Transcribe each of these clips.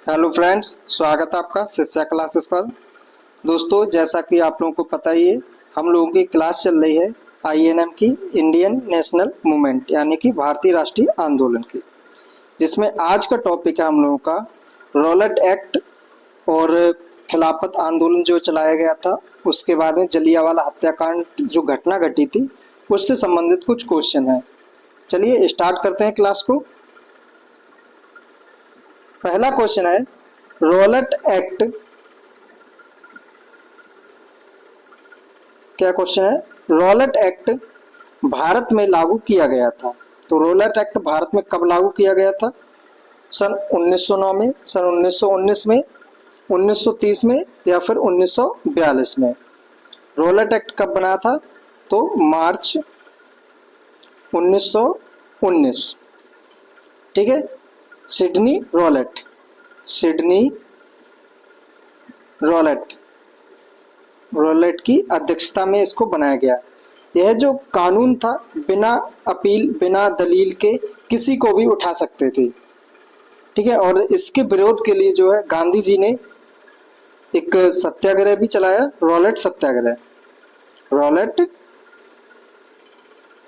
Hello friends, स्वागत है आपका शिक्षा क्लासेस पर। दोस्तों, जैसा कि आप लोगों को पता ही है, हम लोगों की क्लास चल रही है आईएनएम की, इंडियन नेशनल मूवमेंट, यानी कि भारतीय राष्ट्रीय आंदोलन की, जिसमें आज का टॉपिक है हम लोगों का रॉलेट एक्ट और खिलाफत आंदोलन जो चलाया गया था, उसके बाद में जलियांवाला हत्याकांड जो घटना घटी थी, उससे संबंधित कुछ क्वेश्चन है। चलिए स्टार्ट करते हैं क्लास को। पहला क्वेश्चन है, रॉलेट एक्ट, क्या क्वेश्चन है? रॉलेट एक्ट भारत में लागू किया गया था। तो रॉलेट एक्ट भारत में कब लागू किया गया था? सन 1909 में, सन 1919 में, 1930 में या फिर 1942 में? रॉलेट एक्ट कब बना था? तो मार्च 1919। ठीक है, Sydney Rowlatt, Sydney Rowlatt Rowlatt की अध्यक्षता में इसको बनाया गया। यह जो कानून था, बिना अपील, बिना दलील के किसी को भी उठा सकते थे। ठीक है, और इसके विरोध के लिए जो है गांधी जी ने एक सत्याग्रह भी चलाया, रॉलेट सत्याग्रह, रॉलेट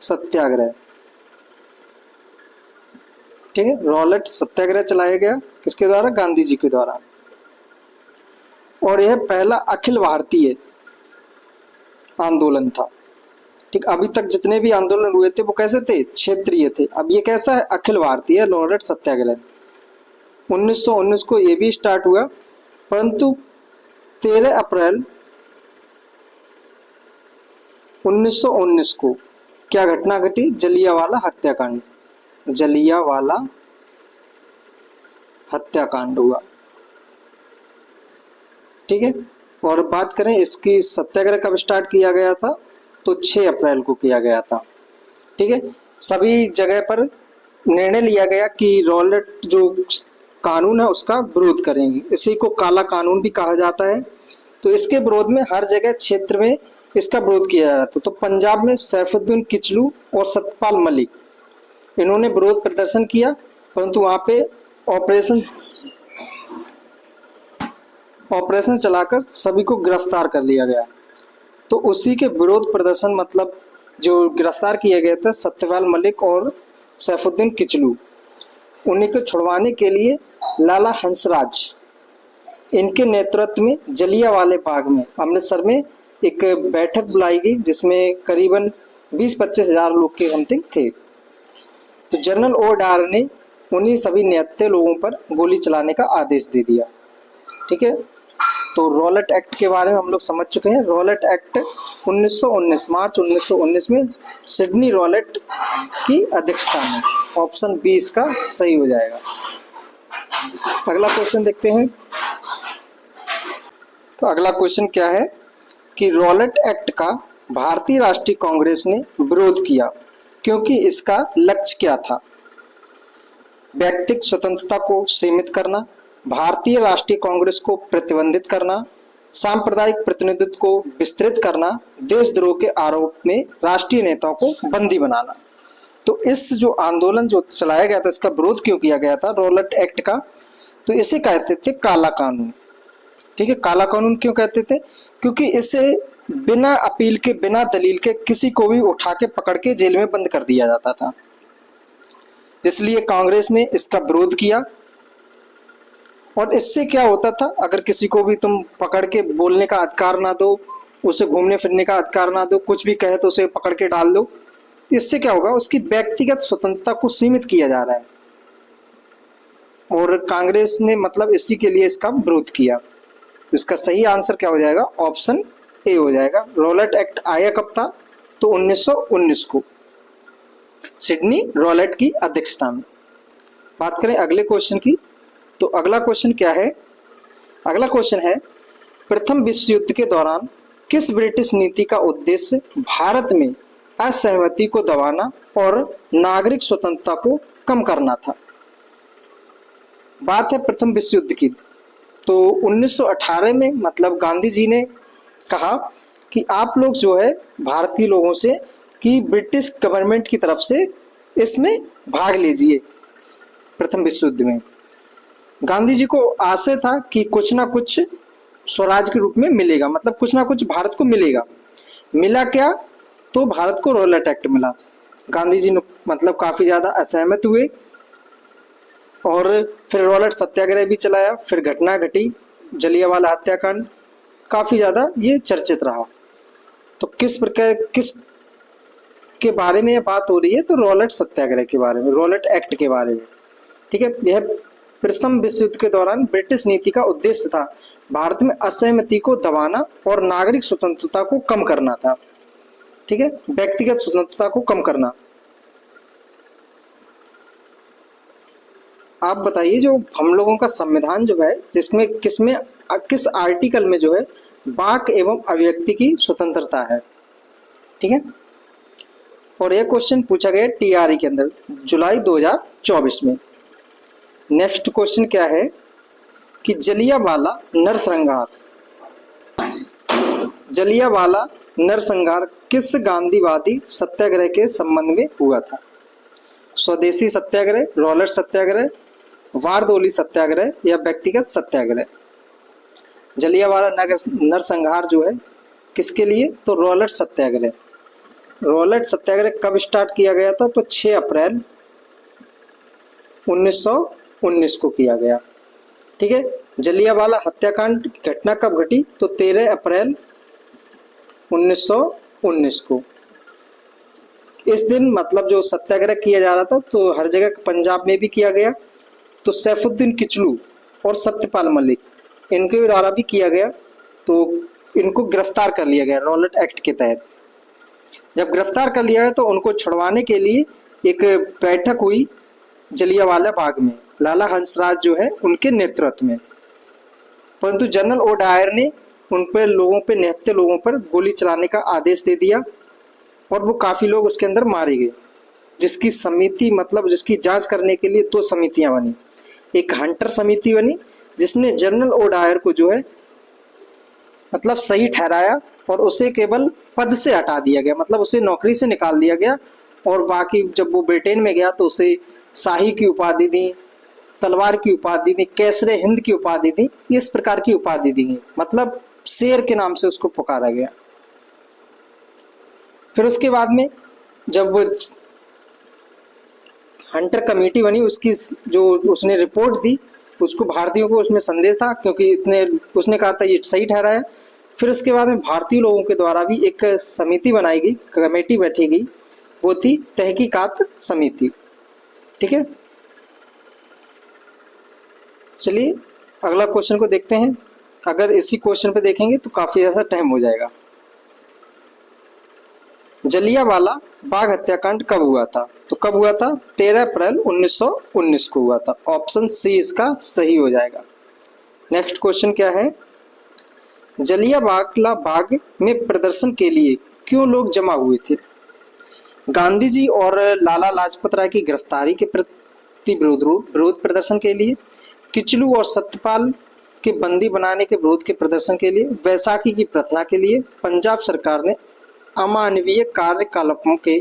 सत्याग्रह। ठीक है, रॉलेट सत्याग्रह चलाया गया किसके द्वारा? गांधी जी के द्वारा। और यह पहला अखिल भारतीय आंदोलन था। ठीक, अभी तक जितने भी आंदोलन हुए थे वो कैसे थे? क्षेत्रीय थे। अब ये कैसा है? अखिल भारतीय रॉलेट सत्याग्रह। 1919 को ये भी स्टार्ट हुआ, परंतु 13 अप्रैल 1919 को क्या घटना घटी? जलियांवाला हत्याकांड, जलियांवाला हत्याकांड हुआ। ठीक है, और बात करें इसकी सत्याग्रह कब स्टार्ट किया गया था? तो 6 अप्रैल को किया गया था। ठीक है, सभी जगह पर निर्णय लिया गया कि रॉलेट जो कानून है उसका विरोध करेंगे। इसी को काला कानून भी कहा जाता है। तो इसके विरोध में हर जगह क्षेत्र में इसका विरोध किया जा रहा था। तो पंजाब में सैफुद्दीन किचलू और सत्यपाल मलिक, इन्होंने विरोध प्रदर्शन किया, परंतु वहां पे ऑपरेशन चलाकर सभी को गिरफ्तार कर लिया गया। तो उसी के विरोध प्रदर्शन, मतलब जो गिरफ्तार किए गए थे सत्यपाल मलिक और सैफुद्दीन किचलू, उन्हीं को छुड़वाने के लिए लाला हंसराज, इनके नेतृत्व में जलियांवाले बाग में, अमृतसर में एक बैठक बुलाई गई, जिसमें करीबन 20-25 हजार लोग के समथिंग थे। तो जनरल ओ डार ने उन्हीं सभी निहत्थे लोगों पर गोली चलाने का आदेश दे दिया। ठीक है, तो रॉलेट एक्ट के बारे में हम लोग समझ चुके हैं। रॉलेट एक्ट 1919, मार्च 1919 में सिडनी रॉलेट की अध्यक्षता में। ऑप्शन बी इसका सही हो जाएगा। अगला क्वेश्चन देखते हैं। तो अगला क्वेश्चन क्या है कि रॉलेट एक्ट का भारतीय राष्ट्रीय कांग्रेस ने विरोध किया, क्योंकि इसका लक्ष्य क्या था? व्यक्तिगत स्वतंत्रता को सीमित करना, भारतीय राष्ट्रीय कांग्रेस को प्रतिबंधित करना, सांप्रदायिक प्रतिनिधित्व को विस्तृत करना, देशद्रोह के आरोप में राष्ट्रीय नेताओं को बंदी बनाना। तो इस जो आंदोलन जो चलाया गया था, इसका विरोध क्यों किया गया था रॉलेट एक्ट का? तो इसे कहते थे काला कानून। ठीक है, काला कानून क्यों कहते थे? क्योंकि इसे बिना अपील के, बिना दलील के किसी को भी उठा के पकड़ के जेल में बंद कर दिया जाता था। इसलिए कांग्रेस ने इसका विरोध किया। और इससे क्या होता था? अगर किसी को भी तुम पकड़ के बोलने का अधिकार ना दो, उसे घूमने फिरने का अधिकार ना दो, कुछ भी कहे तो उसे पकड़ के डाल दो, इससे क्या होगा? उसकी व्यक्तिगत स्वतंत्रता को सीमित किया जा रहा है। और कांग्रेस ने मतलब इसी के लिए इसका विरोध किया। इसका सही आंसर क्या हो जाएगा? ऑप्शन ए हो जाएगा। रॉलेट एक्ट आया कब था? तो 1919 को, सिडनी रॉलेट की अध्यक्षता में। बात करें अगले क्वेश्चन की, तो अगला क्वेश्चन क्या है? अगला क्वेश्चन है, प्रथम विश्व युद्ध के दौरान किस ब्रिटिश नीति का उद्देश्य भारत में असहमति को दबाना और नागरिक स्वतंत्रता को कम करना था? बात है प्रथम विश्व युद्ध की। तो 1918 में मतलब गांधी जी ने कहा कि आप लोग जो है भारतीय लोगों से कि ब्रिटिश गवर्नमेंट की तरफ से इसमें भाग लीजिए प्रथम विश्व युद्ध में। गांधी जी को आशय था कि कुछ ना कुछ स्वराज के रूप में मिलेगा, मतलब कुछ ना कुछ भारत को मिलेगा। मिला क्या? तो भारत को रॉलेट एक्ट मिला। गांधी जी मतलब काफी ज्यादा असहमत हुए और फिर रॉलेट सत्याग्रह भी चलाया। फिर घटना घटी जलियांवाला हत्याकांड, काफी ज्यादा ये चर्चित रहा। तो किस के बारे में ये बात हो रही है? तो रॉलेट सत्याग्रह के बारे में, रॉलेट एक्ट के बारे में। ठीक है, यह प्रथम विश्व युद्ध के दौरान ब्रिटिश नीति का उद्देश्य था भारत में असहमति को दबाना और नागरिक स्वतंत्रता को कम करना था। ठीक है, व्यक्तिगत स्वतंत्रता को कम करना। आप बताइए, जो हम लोगों का संविधान जो है, जिसमें किस आर्टिकल में जो है वाक एवं अभिव्यक्ति की स्वतंत्रता है? ठीक है, और यह क्वेश्चन पूछा गया टीआरई के अंदर जुलाई 2024 में। नेक्स्ट क्वेश्चन क्या है कि जलियांवाला नरसंहार किस गांधीवादी सत्याग्रह के संबंध में हुआ था? स्वदेशी सत्याग्रह, रॉलेट सत्याग्रह, वारदोली सत्याग्रह या व्यक्तिगत सत्याग्रह? जलियांवाला नरसंहार जो है किसके लिए? तो रॉलेट सत्याग्रह। रॉलेट सत्याग्रह कब स्टार्ट किया गया था? तो 6 अप्रैल 1919 को किया गया। ठीक है, जलियांवाला हत्याकांड की घटना कब घटी? तो 13 अप्रैल 1919 को। इस दिन मतलब जो सत्याग्रह किया जा रहा था, तो हर जगह पंजाब में भी किया गया। तो सैफुद्दीन किचलू और सत्यपाल मलिक, इनके द्वारा भी किया गया। तो इनको गिरफ्तार कर लिया गया रॉलेट एक्ट के तहत। जब गिरफ्तार कर लिया गया तो उनको छुड़वाने के लिए एक बैठक हुई जलियांवाला बाग में, लाला हंसराज जो है उनके नेतृत्व में। परंतु जनरल ओ डायर ने उन पर निहत्थे लोगों पर गोली चलाने का आदेश दे दिया और वो काफी लोग उसके अंदर मारे गए। जिसकी समिति मतलब जिसकी जांच करने के लिए 2 समितियां बनी। एक हंटर समिति बनी जिसने जनरल ओ डायर को जो है मतलब सही ठहराया और उसे केवल पद से हटा दिया गया, मतलब उसे नौकरी से निकाल दिया गया। और बाकी जब वो ब्रिटेन में गया तो उसे शाही की उपाधि दी, तलवार की उपाधि दी, कैसरे हिंद की उपाधि दी, इस प्रकार की उपाधि दी गई, मतलब शेर के नाम से उसको पुकारा गया। फिर उसके बाद में जब वो हंटर कमेटी बनी, उसकी जो उसने रिपोर्ट दी, उसको भारतीयों को उसमें संदेश था, क्योंकि उसने कहा था ये सही ठहराया। फिर उसके बाद में भारतीय लोगों के द्वारा भी एक समिति बनाई गई, कमेटी बैठी गई, वो थी तहकीकात समिति। ठीक है, चलिए अगला क्वेश्चन को देखते हैं। अगर इसी क्वेश्चन पे देखेंगे तो काफी ज्यादा टाइम हो जाएगा। जलियांवाला बाग हत्याकांड कब हुआ था? तो कब हुआ था? 13 अप्रैल 1919 को हुआ था। ऑप्शन सी इसका सही हो जाएगा। नेक्स्ट क्वेश्चन क्या है? जलियांवाला बाग में प्रदर्शन के लिए क्यों लोग जमा हुए थे? गांधी जी और लाला लाजपत राय की गिरफ्तारी के प्रति विरोध प्रदर्शन के लिए, किचलू और सत्यपाल के बंदी बनाने के विरोध के प्रदर्शन के लिए, वैसाखी की प्रार्थना के लिए, पंजाब सरकार ने अमानवीय कार्यकलापों के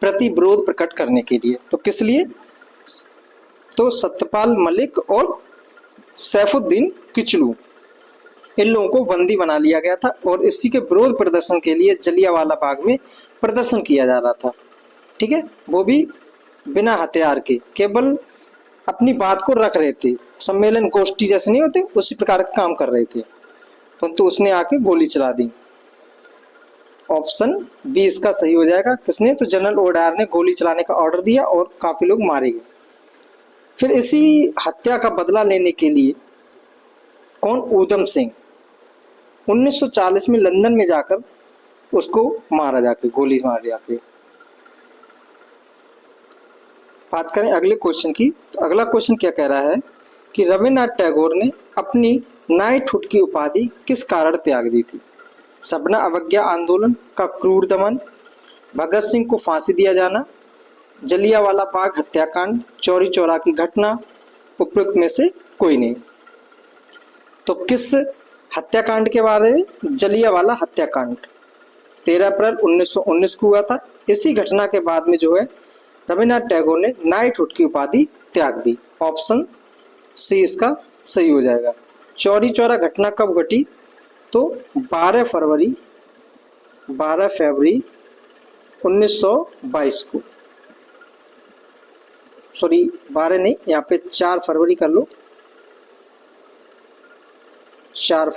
प्रति विरोध प्रकट करने के लिए। तो किस लिए? तो सत्यपाल मलिक और सैफुद्दीन किचलू, इन लोगों को बंदी बना लिया गया था और इसी के विरोध प्रदर्शन के लिए जलियांवाला बाग में प्रदर्शन किया जा रहा था। ठीक है, वो भी बिना हथियार के, केवल अपनी बात को रख रहे थे। सम्मेलन गोष्ठी जैसे नहीं होते, उसी प्रकार का काम कर रहे थे, परंतु उसने आके गोली चला दी। ऑप्शन बी इसका सही हो जाएगा। किसने? तो जनरल ओ डायर ने गोली चलाने का ऑर्डर दिया और काफी लोग मारे गए। फिर इसी हत्या का बदला लेने के लिए कौन? ऊधम सिंह 1940 में लंदन में जाकर उसको मारा, जाके गोली मार जाके। बात करें अगले क्वेश्चन की, तो अगला क्वेश्चन क्या कह रहा है कि रविन्द्रनाथ टैगोर ने अपनी नाइटहुड की उपाधि किस कारण त्याग दी थी? सपना अवज्ञा आंदोलन का क्रूर दमन, भगत सिंह को फांसी दिया जाना, जलियांवाला बाग हत्याकांड, चौरी चौरा की घटना, उपयुक्त में से कोई नहीं। तो किस हत्याकांड के बारे में? जलियांवाला हत्याकांड 13 अप्रैल 1919 को हुआ था। इसी घटना के बाद में जो है रविन्द्रनाथ टैगोर ने नाइटहुड की उपाधि त्याग दी। ऑप्शन सी इसका सही हो जाएगा। चौरी चौरा घटना कब घटी? तो 12 फरवरी 1922 को, सॉरी 12 नहीं, यहाँ पे 4 फरवरी कर लो, 4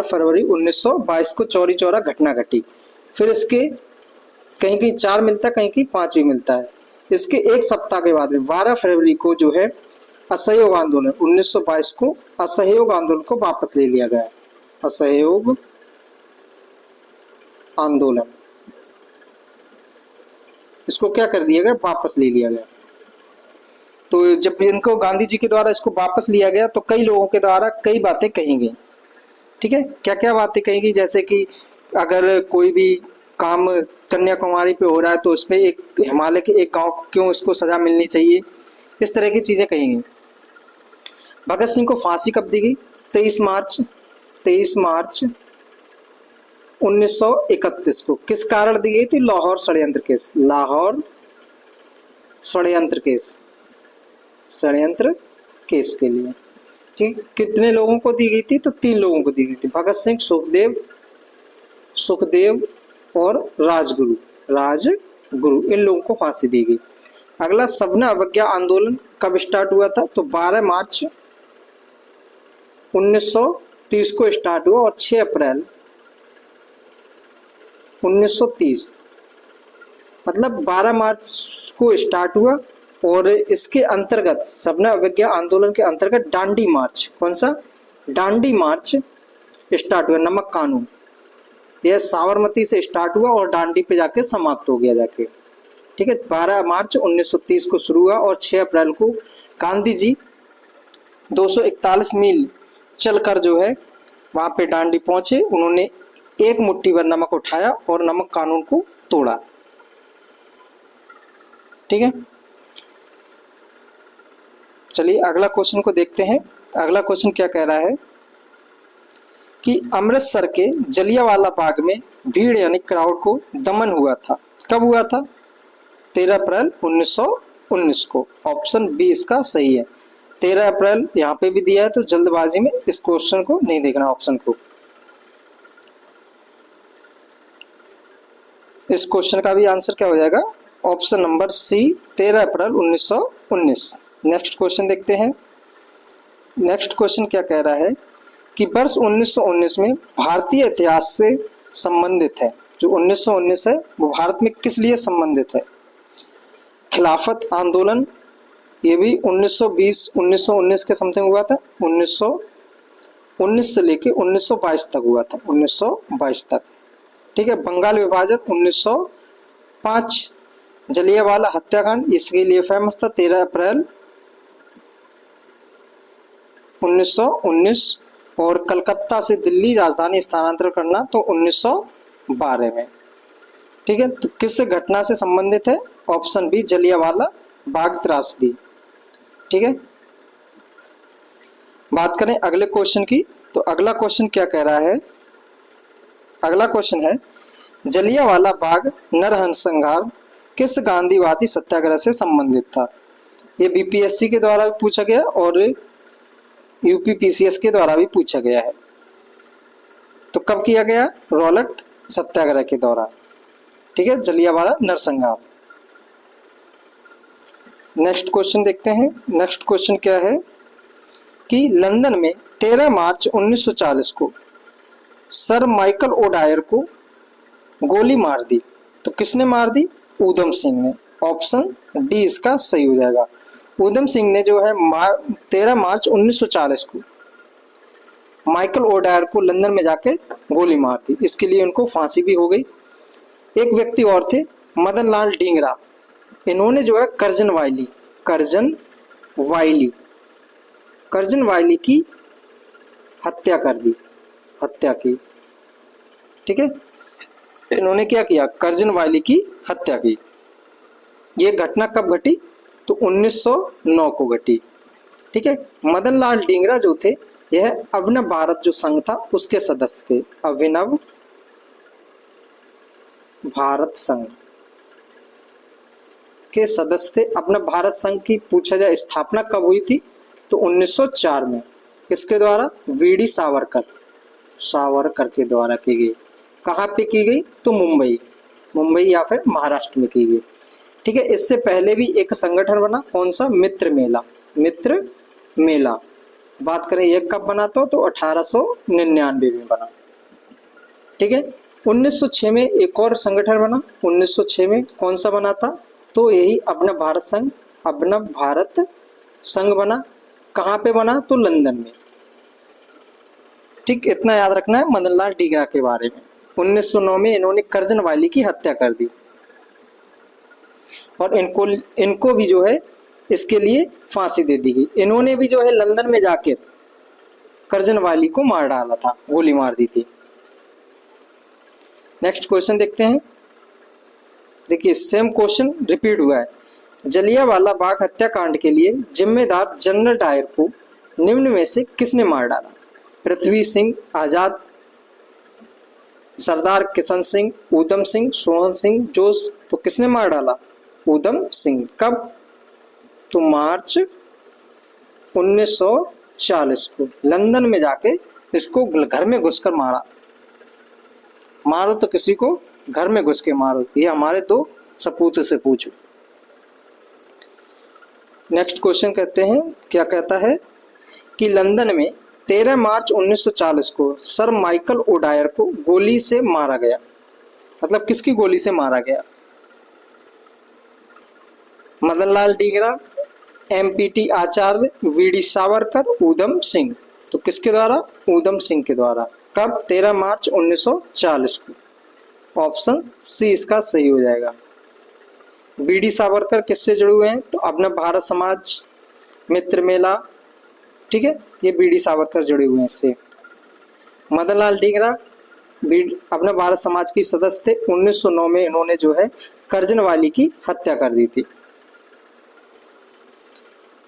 फरवरी 1922 को चौरी चौरा घटना घटी। फिर इसके कहीं कहीं 4 मिलता है, कहीं कहीं 5 भी मिलता है। इसके एक सप्ताह के बाद में 12 फरवरी को जो है असहयोग आंदोलन 1922 को असहयोग आंदोलन को वापस ले लिया गया। असहयोग आंदोलन इसको क्या कर दिया गया? वापस ले लिया गया। तो जब इनको गांधी जी के द्वारा इसको वापस लिया गया तो कई लोगों के द्वारा कई बातें कही गई। ठीक है, क्या क्या बातें कही गई? जैसे कि अगर कोई भी काम कन्याकुमारी पे हो रहा है तो उसमें एक हिमालय के एक गांव क्यों इसको सजा मिलनी चाहिए, इस तरह की चीजें कही गई। भगत सिंह को फांसी कब दी गई? 23 मार्च 1931 को। किस कारण दी गई थी? लाहौर षड्यंत्र केस के लिए। ठीक, कितने लोगों को दी गई थी? तो 3 लोगों को दी गई थी, भगत सिंह, सुखदेव और राजगुरु इन लोगों को फांसी दी गई। अगला, सवर्ण अवज्ञा आंदोलन कब स्टार्ट हुआ था? तो 12 मार्च 1930 को स्टार्ट हुआ और 6 अप्रैल 1930, मतलब 12 मार्च को स्टार्ट हुआ। और इसके अंतर्गत सवर्ण अवज्ञा आंदोलन के अंतर्गत डांडी मार्च, कौन सा? डांडी मार्च स्टार्ट हुआ। नमक कानून, यह साबरमती से स्टार्ट हुआ और डांडी पे जाके समाप्त हो गया जाके। ठीक है, 12 मार्च 1930 को शुरू हुआ और 6 अप्रैल को गांधी जी 241 मील चलकर जो है वहां पे डांडी पहुंचे। उन्होंने एक मुट्ठी भर नमक उठाया और नमक कानून को तोड़ा। ठीक है, चलिए अगला क्वेश्चन को देखते हैं। अगला क्वेश्चन क्या कह रहा है कि अमृतसर के जलियांवाला बाग में भीड़ यानी क्राउड को दमन हुआ था। कब हुआ था? 13 अप्रैल 1919 को। ऑप्शन बी इसका सही है। 13 अप्रैल यहाँ पे भी दिया है, तो जल्दबाजी में इस क्वेश्चन को नहीं देखना, ऑप्शन को। इस क्वेश्चन का भी आंसर क्या हो जाएगा? ऑप्शन नंबर सी, 13 अप्रैल 1919। नेक्स्ट क्वेश्चन देखते हैं। नेक्स्ट क्वेश्चन क्या कह रहा है कि वर्ष 1919 में भारतीय इतिहास से संबंधित है। जो 1919 है वो भारत में किस लिए संबंधित है? खिलाफत आंदोलन, ये भी 1919 के समथिंग हुआ था। 1919 से लेके 1922 तक हुआ था, 1922 तक। ठीक है, बंगाल विभाजन 1905, जलियांवाला हत्याकांड इसके लिए फेमस था 13 अप्रैल 1919, और कलकत्ता से दिल्ली राजधानी स्थानांतरण करना तो 1912 में। ठीक है, तो किस घटना से संबंधित है? ऑप्शन बी, जलियांवाला बाग त्रासदी। ठीक है, बात करें अगले क्वेश्चन की, तो अगला क्वेश्चन क्या कह रहा है? अगला क्वेश्चन है, जलियांवाला बाग नरसंहार किस गांधीवादी सत्याग्रह से संबंधित था? ये बीपीएससी के द्वारा भी पूछा गया और यूपीपीसीएस के द्वारा भी पूछा गया है। तो कब किया गया? रॉलेट सत्याग्रह के दौरान। ठीक है, जलियांवाला नरसंहार। नेक्स्ट क्वेश्चन देखते हैं। नेक्स्ट क्वेश्चन क्या है कि लंदन में 13 मार्च 1940 को सर माइकल ओडायर को गोली मार दी। तो किसने मार दी? ऊधम सिंह ने। ऑप्शन डी इसका सही हो जाएगा। ऊधम सिंह ने जो है 13 मार्च 1940 को माइकल ओडायर को लंदन में जाके गोली मार दी। इसके लिए उनको फांसी भी हो गई। एक व्यक्ति और थे, मदन लाल डींगरा। इन्होंने जो है कर्जन वायली की हत्या कर दी, हत्या की। ठीक है, इन्होंने क्या किया? कर्जन वायली की हत्या की। ये घटना कब घटी? तो 1909 को घटी। ठीक है, मदन लाल डींगरा जो थे यह अभिनव भारत जो संघ था उसके सदस्य थे। अभिनव भारत संघ। के सदस्य थे। अपना भारत संघ की पूछा जाए स्थापना कब हुई थी तो 1904 में। किसके द्वारा? वीडी सावरकर के द्वारा की गई। कहाँ पे की गई? तो मुंबई या फिर महाराष्ट्र में की गई। ठीक है, इससे पहले भी एक संगठन बना, कौन सा? मित्र मेला। बात करें ये कब बना तो 1899 में बना। ठीक है, 1906 में एक और संगठन बना। 1906 में कौन सा बना था? तो यही अपना भारत संघ बना। कहाँ पे बना? तो लंदन में। ठीक, इतना याद रखना है मदन लाल डींगरा के बारे में। 1909 में इन्होंने कर्जन वाली की हत्या कर दी और इनको भी जो है इसके लिए फांसी दे दी गई। इन्होंने भी जो है लंदन में जाकर कर्जन वाली को मार डाला था, गोली मार दी थी। नेक्स्ट क्वेश्चन देखते हैं। देखिए सेम क्वेश्चन रिपीट हुआ है। जलियांवाला बाग हत्याकांड के लिए जिम्मेदार जनरल डायर को निम्न में से किसने मार डाला? पृथ्वी सिंह आजाद, सरदार किशन सिंह, ऊधम सिंह, सोहन सिंह जोश। तो किसने मार डाला? ऊधम सिंह। कब? तो मार्च 1940 को लंदन में जाके इसको घर में घुसकर मारा। मारो तो किसी को घर में घुस के मारो, ये हमारे दो सपूत से पूछो। नेक्स्ट क्वेश्चन कहते हैं, क्या कहता है कि लंदन में 13 मार्च 1940 को सर माइकल ओडायर को गोली से मारा गया। मतलब किसकी गोली से मारा गया? मदन लाल डींगरा, एमपीटी आचार्य, वीडी सावरकर, ऊधम सिंह। तो किसके द्वारा? ऊधम सिंह के द्वारा। कब? 13 मार्च 1940 को। ऑप्शन सी इसका सही हो जाएगा। वीडी सावरकर किससे जुड़े हुए हैं? तो अपना भारत समाज, मित्र मेला। ठीक है, ये वीडी सावरकर जुड़े हुए हैं इससे। मदन लाल डींगरा अपना भारत समाज की सदस्य थे। 1909 में इन्होंने जो है कर्जन वाली की हत्या कर दी थी।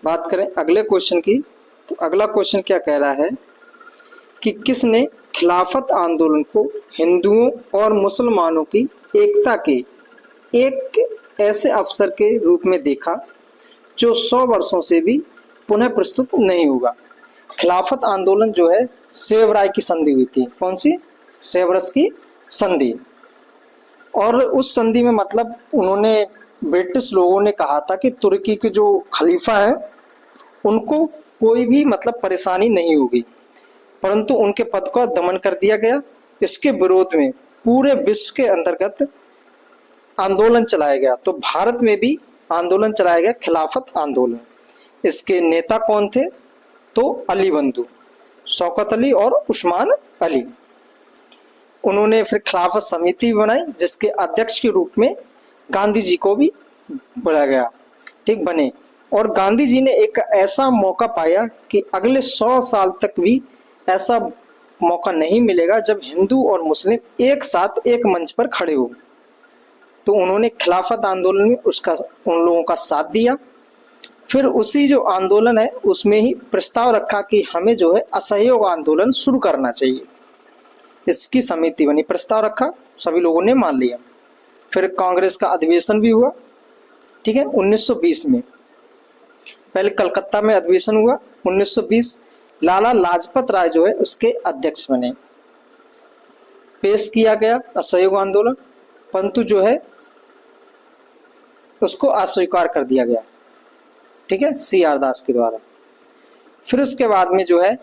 बात करें अगले क्वेश्चन की, तो अगला क्वेश्चन क्या कह रहा है कि किसने खिलाफत आंदोलन को हिंदुओं और मुसलमानों की एकता के एक ऐसे अवसर के रूप में देखा जो 100 वर्षों से भी पुनः प्रस्तुत नहीं होगा? खिलाफत आंदोलन जो है सेवराय की संधि हुई थी। कौन सी? सेवरस की संधि। और उस संधि में मतलब उन्होंने, ब्रिटिश लोगों ने कहा था कि तुर्की के जो खलीफा है उनको कोई भी मतलब परेशानी नहीं होगी, परंतु उनके पद का दमन कर दिया गया। इसके विरोध में पूरे विश्व के अंतर्गत आंदोलन चलाया गया। तो भारत में भी आंदोलन चलाया गया, खिलाफत आंदोलन। इसके नेता कौन थे? तो अली बंधु, शौकत अली और उस्मान अली। उन्होंने फिर खिलाफत समिति बनाई जिसके अध्यक्ष के रूप में गांधी जी को भी बुलाया गया। ठीक, बने। और गांधी जी ने एक ऐसा मौका पाया कि अगले 100 साल तक भी ऐसा मौका नहीं मिलेगा जब हिंदू और मुस्लिम एक साथ एक मंच पर खड़े हो। तो उन्होंने खिलाफत आंदोलन में उन लोगों का साथ दिया। फिर उसी जो आंदोलन है उसमें ही प्रस्ताव रखा कि हमें जो है असहयोग आंदोलन शुरू करना चाहिए। इसकी समिति बनी, प्रस्ताव रखा, सभी लोगों ने मान लिया। फिर कांग्रेस का अधिवेशन भी हुआ। ठीक है, 1920 में पहले कलकत्ता में अधिवेशन हुआ। 1920 लाला लाजपत राय जो है उसके अध्यक्ष बने। पेश किया गया असहयोग आंदोलन, परंतु जो है उसको अस्वीकार कर दिया गया। ठीक है, CR दास के द्वारा। फिर उसके बाद में जो है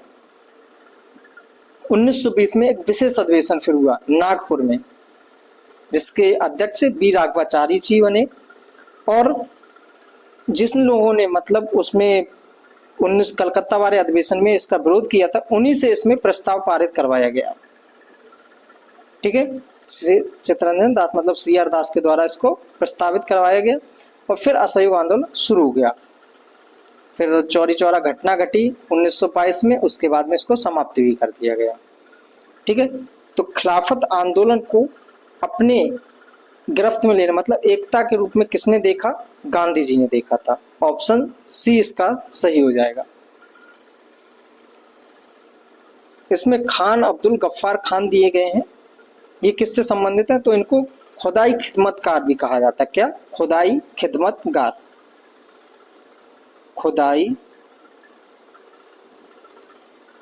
1920 में एक विशेष अधिवेशन फिर हुआ नागपुर में, जिसके अध्यक्ष बी राघवाचारी जी बने। और जिन लोगों ने मतलब उसमें 19 कलकत्ता वाले अधिवेशन में इसका विरोध किया था, उन्हीं से इसमें प्रस्ताव पारित करवाया गया। ठीक है, चित्तरंजन दास मतलब CR दास के द्वारा इसको प्रस्तावित करवाया गया। और फिर असहयोग आंदोलन शुरू हो गया। फिर चौरी चौरा घटना घटी 1922 में, उसके बाद में इसको समाप्ति भी कर दिया गया। ठीक है, तो खिलाफत आंदोलन को अपने गिरफ्त में लेना मतलब एकता के रूप में किसने देखा? गांधी जी ने देखा था। ऑप्शन सी इसका सही हो जाएगा। इसमें खान अब्दुल गफ्फार खान दिए गए हैं। ये किससे संबंधित है? तो इनको खुदाई खिदमतगार भी कहा जाता है। क्या? खुदाई खिदमतगार, खुदाई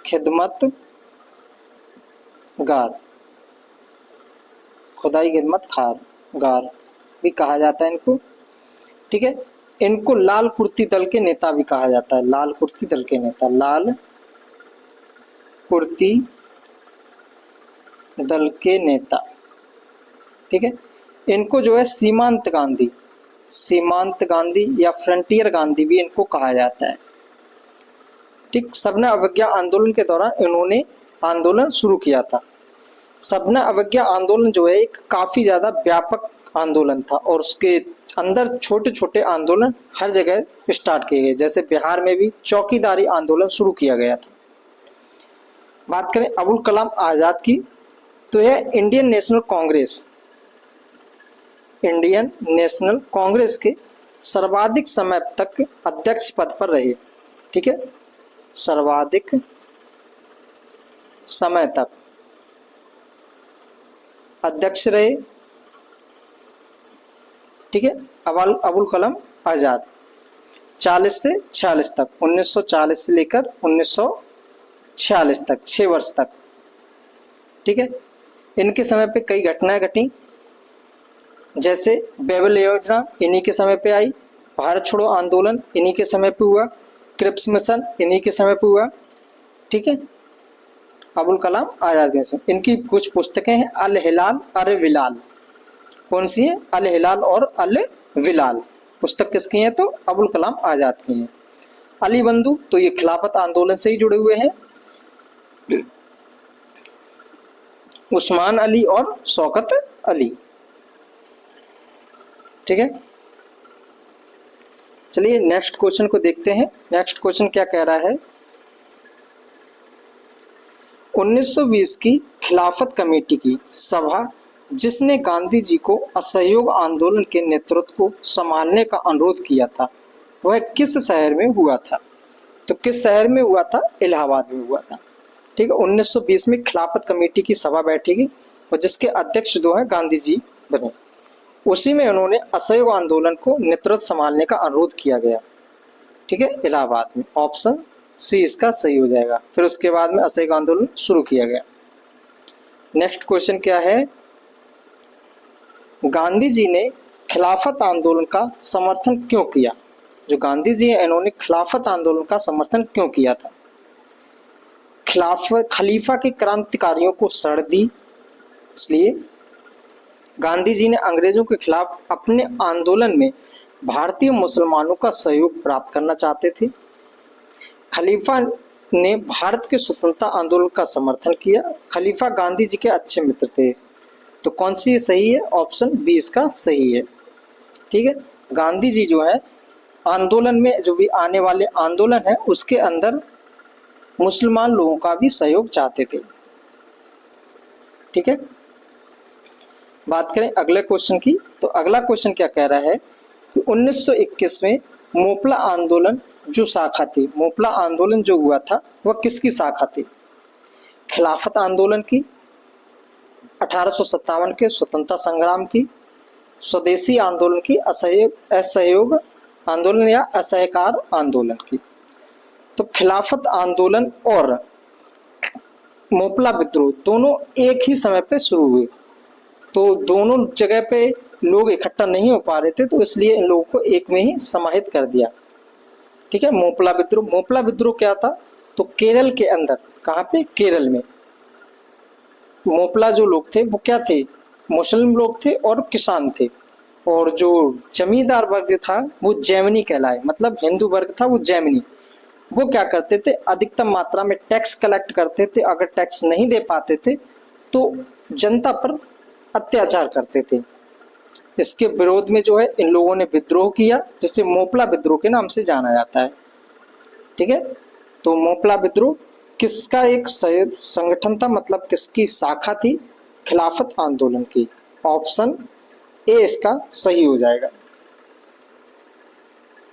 खिदमतगार, खुदाई खिदमतगार भी कहा जाता है इनको। ठीक है, इनको लाल कुर्ती दल के नेता भी कहा जाता है, लाल कुर्ती दल के नेता, लाल कुर्ती दल के नेता। ठीक है, इनको जो है सीमांत गांधी, सीमांत गांधी या फ्रंटियर गांधी भी इनको कहा जाता है। ठीक, सबने अवज्ञा आंदोलन के दौरान इन्होंने आंदोलन शुरू किया था। सबने अवज्ञा आंदोलन जो है एक काफी ज्यादा व्यापक आंदोलन था और उसके अंदर छोटे छोटे आंदोलन हर जगह स्टार्ट किए गए, जैसे बिहार में भी चौकीदारी आंदोलन शुरू किया गया था। बात करें अबुल कलाम आजाद की, तो यह Indian national Congress, Indian national Congress के सर्वाधिक समय तक अध्यक्ष पद पर रहे। ठीक है, सर्वाधिक समय तक अध्यक्ष रहे। ठीक है, अबुल कलाम आजाद 40 से 46 तक, 1940 से लेकर 1946 तक, 6 वर्ष तक। ठीक है, इनके समय पे कई घटनाएं घटी, जैसे बेबल योजना इन्हीं के समय पे आई, भारत छोड़ो आंदोलन इन्हीं के समय पे हुआ, क्रिप्स मिशन इन्हीं के समय पे हुआ। ठीक है, अबुल कलाम आजाद के समय। इनकी कुछ पुस्तकें हैं, अल हिलाल अल विलाल। कौन सी है? अल हिलाल और अल विलाल। पुस्तक किसकी है? तो अबुल कलाम आजाद की है। अली बंधु, तो ये खिलाफत आंदोलन से ही जुड़े हुए हैं, उस्मान अली और शौकत अली। ठीक है, चलिए नेक्स्ट क्वेश्चन को देखते हैं। नेक्स्ट क्वेश्चन क्या कह रहा है? 1920 की खिलाफत कमेटी की सभा जिसने गांधी जी को असहयोग आंदोलन के नेतृत्व को संभालने का अनुरोध किया था, वह किस शहर में हुआ था? तो किस शहर में हुआ था? इलाहाबाद में हुआ था। ठीक है, 1920 में खिलाफत कमेटी की सभा बैठेगी और जिसके अध्यक्ष जो है गांधी जी बने। उसी में उन्होंने असहयोग आंदोलन को नेतृत्व संभालने का अनुरोध किया गया। ठीक है, इलाहाबाद में। ऑप्शन सी इसका सही हो जाएगा। फिर उसके बाद में असहयोग आंदोलन शुरू किया गया। नेक्स्ट क्वेश्चन क्या है? गांधी जी ने खिलाफत आंदोलन का समर्थन क्यों किया? जो गांधी जी हैं इन्होंने खिलाफत आंदोलन का समर्थन क्यों किया था? खलीफा के क्रांतिकारियों को शरण दी, इसलिए गांधी जी ने अंग्रेजों के खिलाफ अपने आंदोलन में भारतीय मुसलमानों का सहयोग प्राप्त करना चाहते थे। खलीफा ने भारत के स्वतंत्रता आंदोलन का समर्थन किया। खलीफा गांधी जी के अच्छे मित्र थे। तो कौन सी सही है? ऑप्शन बी इसका सही है। ठीक है, गांधी जी जो है आंदोलन में, जो भी आने वाले आंदोलन है उसके अंदर मुसलमान लोगों का भी सहयोग चाहते थे। ठीक है, बात करें अगले क्वेश्चन की, तो अगला क्वेश्चन क्या कह रहा है कि 1921 में मोपला आंदोलन जो शाखा थी, मोपला आंदोलन जो हुआ था वह किसकी शाखा थी? खिलाफत आंदोलन की, 1857 के स्वतंत्रता संग्राम की, स्वदेशी आंदोलन की, असहयोग आंदोलन या असहकार आंदोलन की। तो खिलाफत आंदोलन और मोपला विद्रोह दोनों एक ही समय पे शुरू हुए, तो दोनों जगह पे लोग इकट्ठा नहीं हो पा रहे थे, तो इसलिए इन लोगों को एक में ही समाहित कर दिया। ठीक है, मोपला विद्रोह। मोपला विद्रोह क्या था? तो केरल के अंदर, कहाँ पे? केरल में। मोपला जो लोग थे वो क्या थे? मुस्लिम लोग थे और किसान थे, और जो जमींदार वर्ग था वो जैमिनी कहलाए, मतलब हिंदू वर्ग था वो जैमिनी। वो क्या करते थे? अधिकतम मात्रा में टैक्स कलेक्ट करते थे। अगर टैक्स नहीं दे पाते थे तो जनता पर अत्याचार करते थे। इसके विरोध में जो है इन लोगों ने विद्रोह किया, जिसे मोपला विद्रोह के नाम से जाना जाता है। ठीक है, तो मोपला विद्रोह किसका एक संगठन था, मतलब किसकी शाखा थी? खिलाफत आंदोलन की। ऑप्शन ए इसका सही हो जाएगा।